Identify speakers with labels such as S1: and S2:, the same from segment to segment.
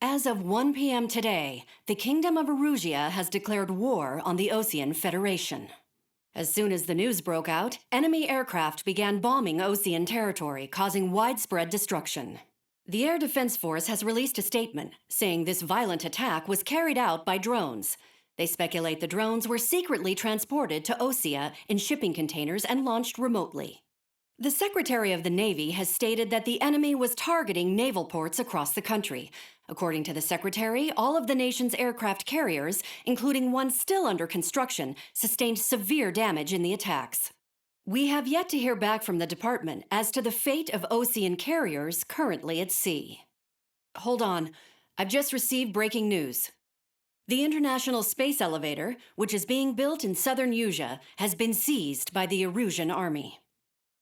S1: As of 1 p.m. today, the Kingdom of Erusia has declared war on the Osean Federation. As soon as the news broke out, enemy aircraft began bombing Osean territory, causing widespread destruction. The Air Defense Force has released a statement saying this violent attack was carried out by drones. They speculate the drones were secretly transported to Osea in shipping containers and launched remotely. The Secretary of the Navy has stated that the enemy was targeting naval ports across the country. According to the Secretary, all of the nation's aircraft carriers, including one still under construction, sustained severe damage in the attacks. We have yet to hear back from the department as to the fate of Osean carriers currently at sea. Hold on, I've just received breaking news. The International Space Elevator, which is being built in southern Usea, has been seized by the Erusian Army.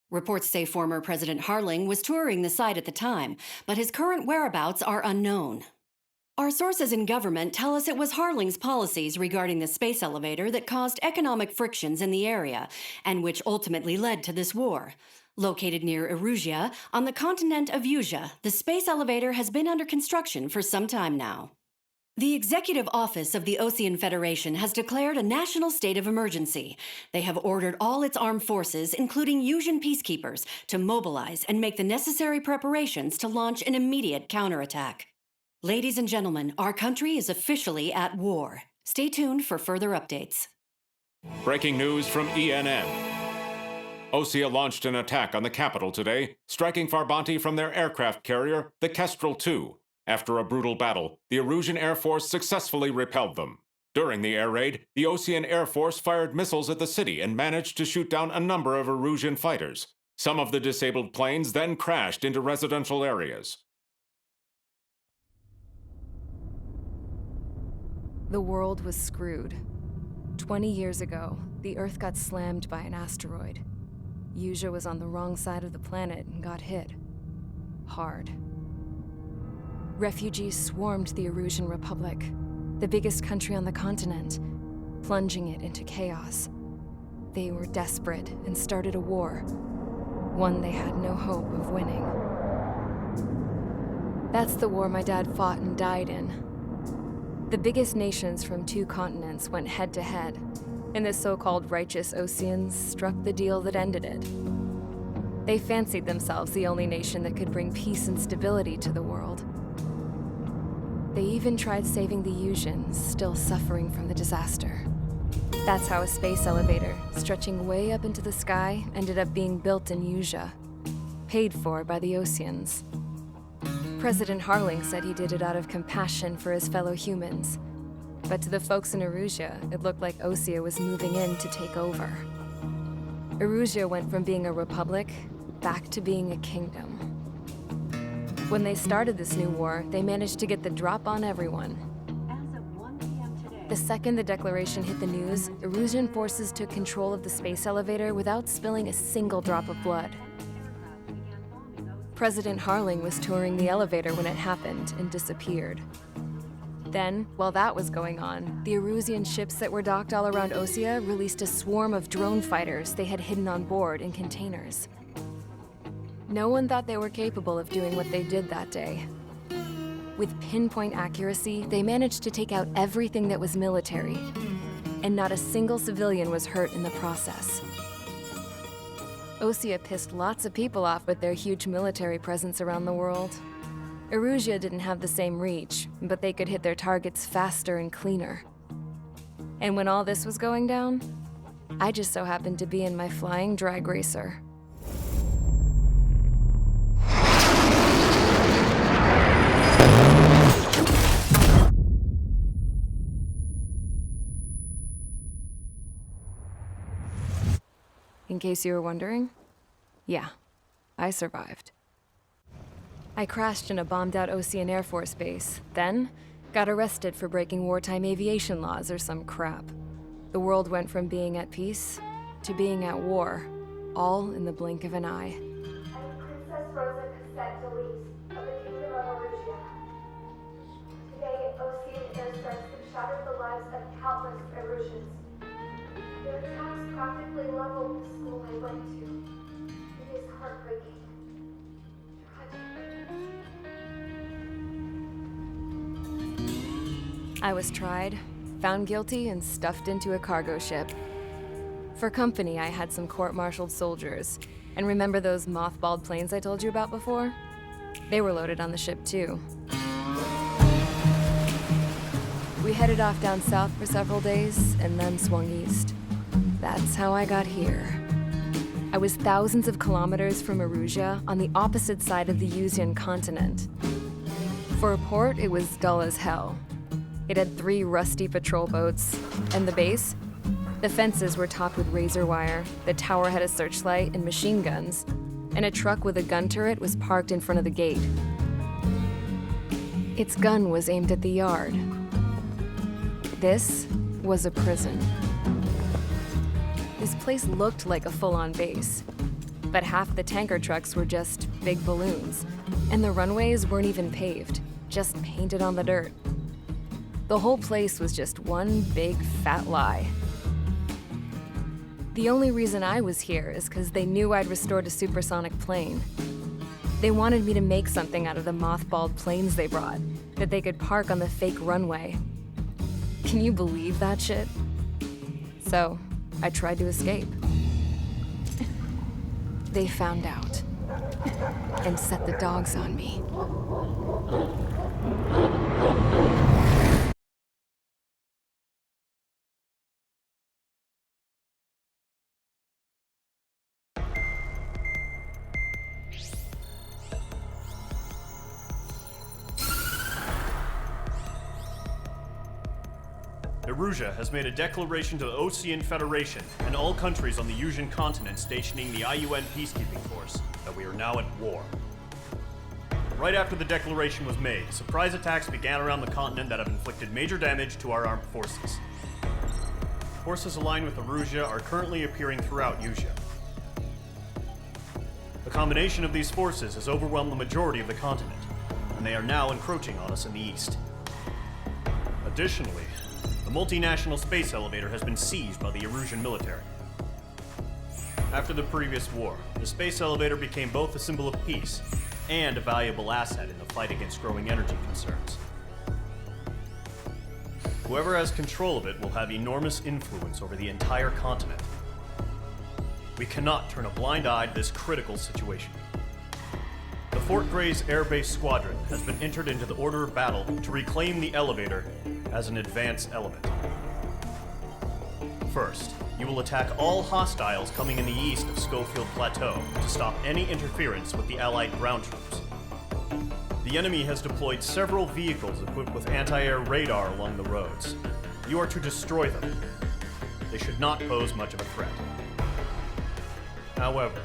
S1: Reports say former President Harling was touring the site at the time, but his current whereabouts are unknown. Our sources in government tell us it was Harling's policies regarding the space elevator that caused economic frictions in the area, and which ultimately led to this war. Located near Erusia, on the continent of Usea, the space elevator has been under construction for some time now. The Executive Office of the Osean Federation has declared a national state of emergency. They have ordered all its armed forces, including Usian peacekeepers, to mobilize and make the necessary preparations to launch an immediate counterattack. Ladies and gentlemen, our country is officially at war. Stay tuned for further updates.
S2: Breaking news from ENN. Osea launched an attack on the capital today, striking Farbanti from their aircraft carrier, the Kestrel II. After a brutal battle, the Erusian Air Force successfully repelled them. During the air raid, the Osean Air Force fired missiles at the city and managed to shoot down a number of Erusian fighters. Some of the disabled planes then crashed into residential areas.
S3: The world was screwed. 20 years ago, the Earth got slammed by an asteroid. Usea was on the wrong side of the planet and got hit. Hard. Refugees swarmed the Erusian Republic, the biggest country on the continent, plunging it into chaos. They were desperate and started a war, one they had no hope of winning. That's the war my dad fought and died in. The biggest nations from 2 continents went head-to-head, and the so-called righteous Oseans struck the deal that ended it. They fancied themselves the only nation that could bring peace and stability to the world. They even tried saving the Usians, still suffering from the disaster. That's how a space elevator, stretching way up into the sky, ended up being built in Usea, paid for by the Oseans. President Harling said he did it out of compassion for his fellow humans. But to the folks in Erusia, it looked like Osea was moving in to take over. Erusia went from being a republic back to being a kingdom. When they started this new war, they managed to get the drop on everyone.
S1: As of 1 p.m. today,
S3: The second the declaration hit the news, Erusian forces took control of the space elevator without spilling a single drop of blood. President Harling was touring the elevator when it happened and disappeared. Then, while that was going on, the Erusian ships that were docked all around Osea released a swarm of drone fighters they had hidden on board in containers. No one thought they were capable of doing what they did that day. With pinpoint accuracy, they managed to take out everything that was military, and not a single civilian was hurt in the process. Osea pissed lots of people off with their huge military presence around the world. Erusia didn't have the same reach, but they could hit their targets faster and cleaner. And when all this was going down, I just so happened to be in my flying drag racer. In case you were wondering, yeah, I survived. I crashed in a bombed-out Osean Air Force base, then got arrested for breaking wartime aviation laws or some crap. The world went from being at peace to being at war, all in the blink of an eye.
S4: I'm Princess Rosa Cassette Delise of the Kingdom of Erusia. Today, Osean airstrikes have shattered the lives of countless Erusians. Their attacks practically leveled the school I went to. It is heartbreaking. Tragic.
S3: I was tried, found guilty, and stuffed into a cargo ship. For company, I had some court-martialed soldiers. And remember those mothballed planes I told you about before? They were loaded on the ship, too. We headed off down south for several days, and then swung east. That's how I got here. I was thousands of kilometers from Erusia, on the opposite side of the Yuzian continent. For a port, it was dull as hell. It had 3 rusty patrol boats, and the base? The fences were topped with razor wire, the tower had a searchlight and machine guns, and a truck with a gun turret was parked in front of the gate. Its gun was aimed at the yard. This was a prison. This place looked like a full-on base, but half the tanker trucks were just big balloons, and the runways weren't even paved, just painted on the dirt. The whole place was just one big fat lie. The only reason I was here is because they knew I'd restored a supersonic plane. They wanted me to make something out of the mothballed planes they brought, that they could park on the fake runway. Can you believe that shit? So, I tried to escape. They found out, and set the dogs on me.
S5: Erusia has made a declaration to the Ocean Federation and all countries on the Yuzian continent stationing the IUN peacekeeping force that we are now at war. Right after the declaration was made, surprise attacks began around the continent that have inflicted major damage to our armed forces. Forces aligned with Erusia are currently appearing throughout Yusia. The combination of these forces has overwhelmed the majority of the continent, and they are now encroaching on us in the east. Additionally, the multinational space elevator has been seized by the Erusian military. After the previous war, the space elevator became both a symbol of peace and a valuable asset in the fight against growing energy concerns. Whoever has control of it will have enormous influence over the entire continent. We cannot turn a blind eye to this critical situation. The Fort Gray's Air Base Squadron has been entered into the order of battle to reclaim the elevator as an advance element. First, you will attack all hostiles coming in the east of Schofield Plateau to stop any interference with the Allied ground troops. The enemy has deployed several vehicles equipped with anti-air radar along the roads. You are to destroy them. They should not pose much of a threat. However,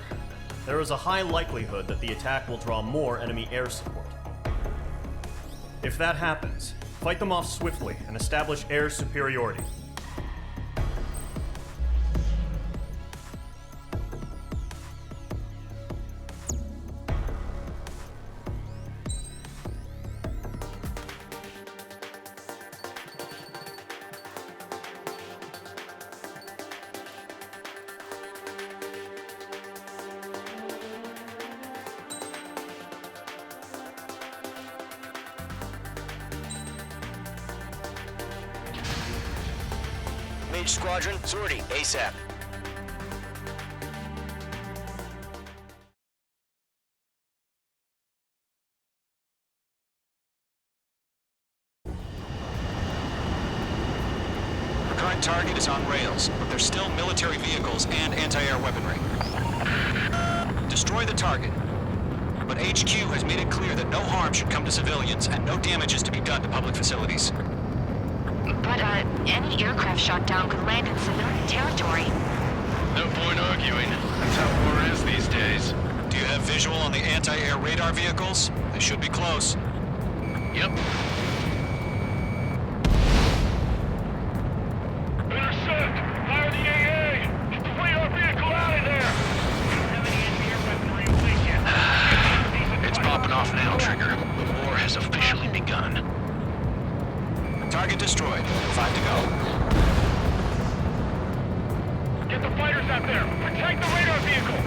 S5: there is a high likelihood that the attack will draw more enemy air support. If that happens, fight them off swiftly and establish air superiority.
S6: Mage Squadron, sortie, ASAP. The current target is on rails, but there's still military vehicles and anti-air weaponry. Destroy the target. But HQ has made it clear that no harm should come to civilians and no damage is to be done to public facilities.
S7: But, any aircraft shot down could land in civilian territory.
S8: No point arguing. That's how war is these days.
S6: Do you have visual on the anti-air radar vehicles? They should be close.
S8: Yep. Intercept! Fire the AA! Get the radar vehicle out of there! It's popping off now, Trigger. The war has officially begun.
S6: Target destroyed. 5 to go.
S8: Get the fighters out there! Protect the radar vehicle!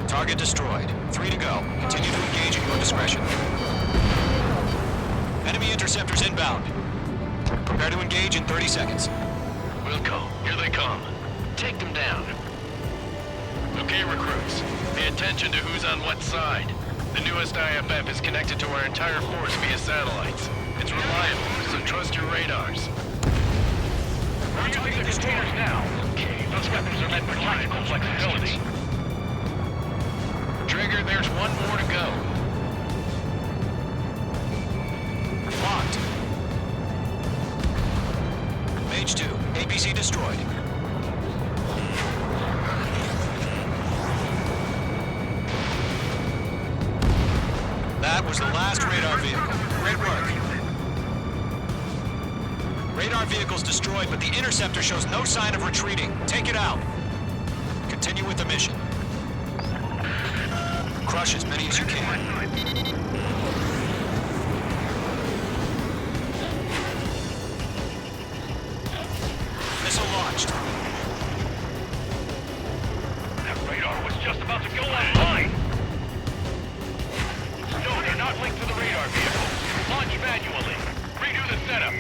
S6: Target destroyed. 3 to go. Continue to engage at your discretion. Enemy interceptors inbound. Prepare to engage in 30 seconds.
S8: Wilco, here they come. Take them down. Okay, recruits. Pay attention to who's on what side. The newest IFF is connected to our entire force via satellites. It's reliable, so trust your radars. We're using the containers now. Okay, those weapons are meant for tactical flexibility. Trigger, there's one more to go.
S6: Locked. Mage 2, APC destroyed. That was the last radar vehicle. Great work. Radar vehicle's destroyed, but the interceptor shows no sign of retreating. Take it out. Continue with the mission. Crush as many as you can. Missile launched.
S8: That radar was just about to go online. No, they're not linked to the radar vehicle. Launch manually. Redo the setup.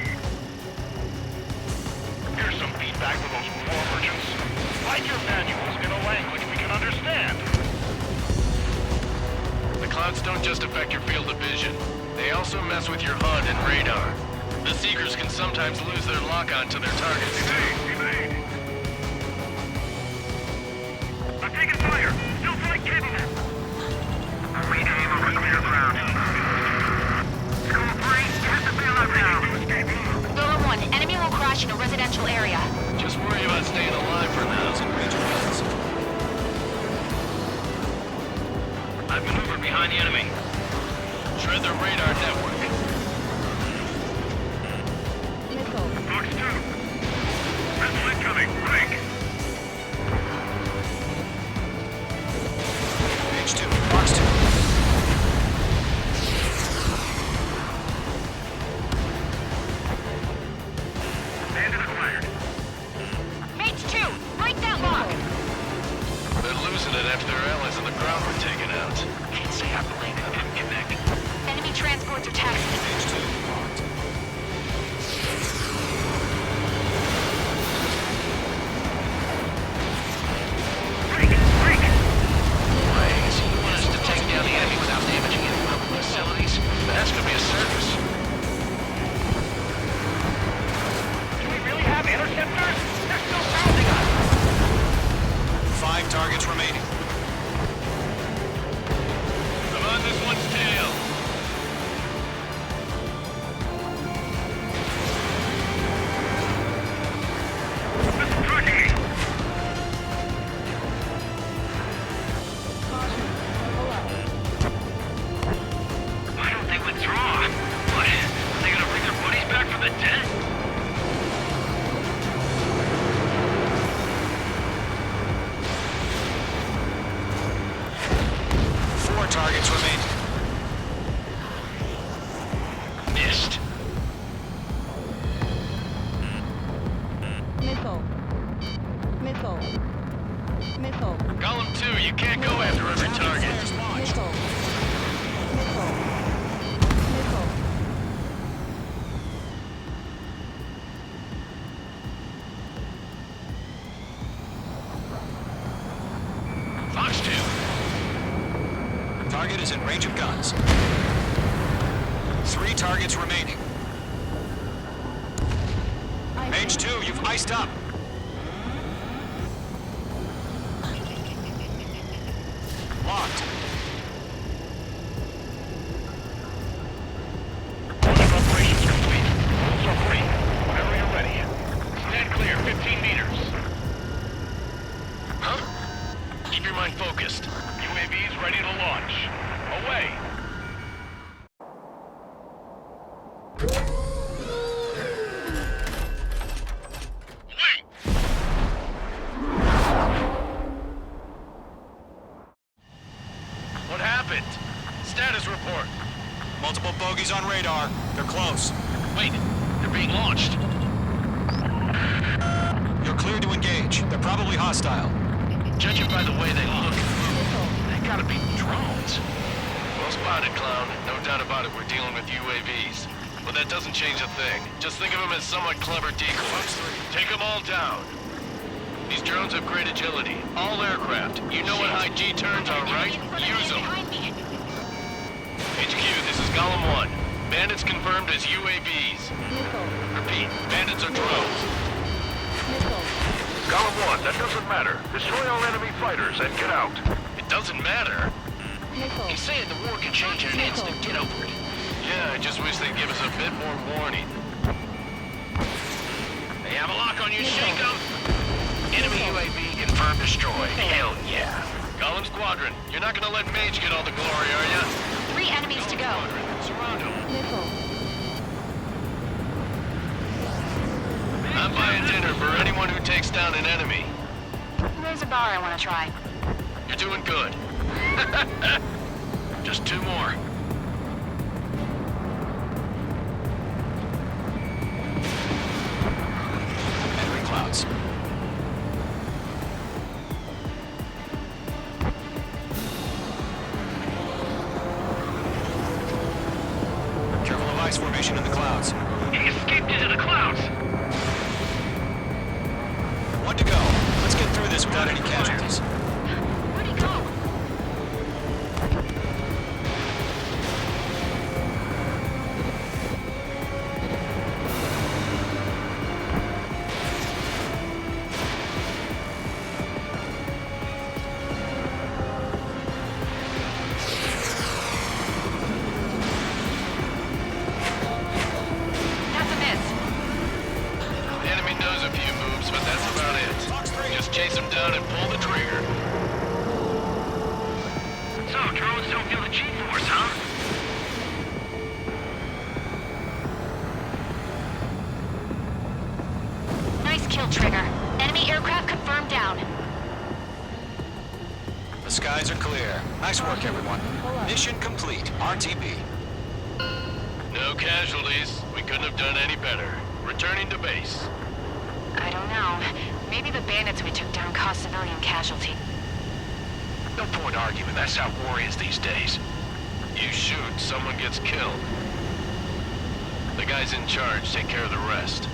S8: Here's some feedback for those war merchants. Write your manuals in a language we can understand. The clouds don't just affect your field of vision. They also mess with your HUD and radar. The Seekers can sometimes lose their lock-on to their targets, too. I'm taking fire! Still flight capable! Rename over clear ground. Score 3, hit the bailout now.
S7: Lower 1, enemy will crash in a residential area.
S8: Just worry about staying alive for now. I've maneuvered behind the enemy. Shred their radar network. Box 2. Missile incoming. Break.
S6: Mage 2, box 2.
S8: Bandit acquired.
S7: Mage 2, break that lock!
S8: They're losing it after their allies on the ground were taken out. Can't say I blame it. Didn't connect.
S7: Enemy transports are taxiing.
S6: Mage 2, locked.
S8: Wait, so you want us to take down the enemy without damaging any public facilities? That's gonna be a circus. Do we really have interceptors? They're still sounding us.
S6: 5 targets remaining.
S8: I'm on this one's tail. Missile tracking me. Why don't they withdraw? What? Are they gonna bring their buddies back from the dead?
S6: Four targets remaining.
S8: Missed.
S9: Missile.
S8: Golem 2, you can't go after every target.
S9: Missile.
S8: Fox 2.
S6: Target is in range of guns. 3 targets remaining. Mage 2, you've iced up. Locked.
S8: Launch operations complete. Rules are free. Whenever you're ready. Stand clear, 15 meters. Huh? Keep your mind focused. UAVs ready to launch. Away. Wait! What happened? Status report.
S6: Multiple bogeys on radar. They're close.
S8: Wait, they're being launched.
S6: You're cleared to engage. They're probably hostile.
S8: Judging by the way they look, they gotta be drones. Well spotted, clown. No doubt about it, we're dealing with UAVs. But that doesn't change a thing. Just think of them as somewhat clever decoys. Take them all down. These drones have great agility. All aircraft. You know what high G turns are, right? Use them. HQ, this is Golem 1. Bandits confirmed as UAVs.
S9: Nickel.
S8: Repeat, bandits are drones.
S9: Nickel.
S8: Golem 1, that doesn't matter. Destroy all enemy fighters and get out. It doesn't matter?
S9: Nickel.
S6: He's saying the war can change in an instant. Get over it.
S8: Yeah, I just wish they'd give us a bit more warning.
S6: They have a lock on you, shake them. Enemy UAV confirmed destroyed. Hell yeah.
S8: Golem Squadron, you're not gonna let Mage get all the glory, are ya?
S7: 3 enemies to go.
S8: Surround him.
S9: Nickel.
S8: I'm buying dinner for anyone who takes down an enemy.
S7: There's a bar I want to try.
S8: You're doing good. Just 2 more.
S6: Entering clouds. Careful of ice formation in the clouds.
S8: He escaped into the clouds.
S6: 1 to go. Let's get through this without any casualties.
S7: Where'd he go? That's a miss.
S8: The enemy knows a few moves, but that's about it. Just chase him down and pull the trigger.
S6: So, drones don't feel the G-force, huh?
S7: Nice kill, Trigger. Enemy aircraft confirmed down.
S6: The skies are clear. Nice work, everyone. Mission complete. RTB.
S8: No casualties. We couldn't have done any better. Returning to base.
S7: I don't know. Maybe the bandits we took down caused civilian casualty.
S8: No point arguing. That's how war is these days. You shoot, someone gets killed. The guys in charge take care of the rest.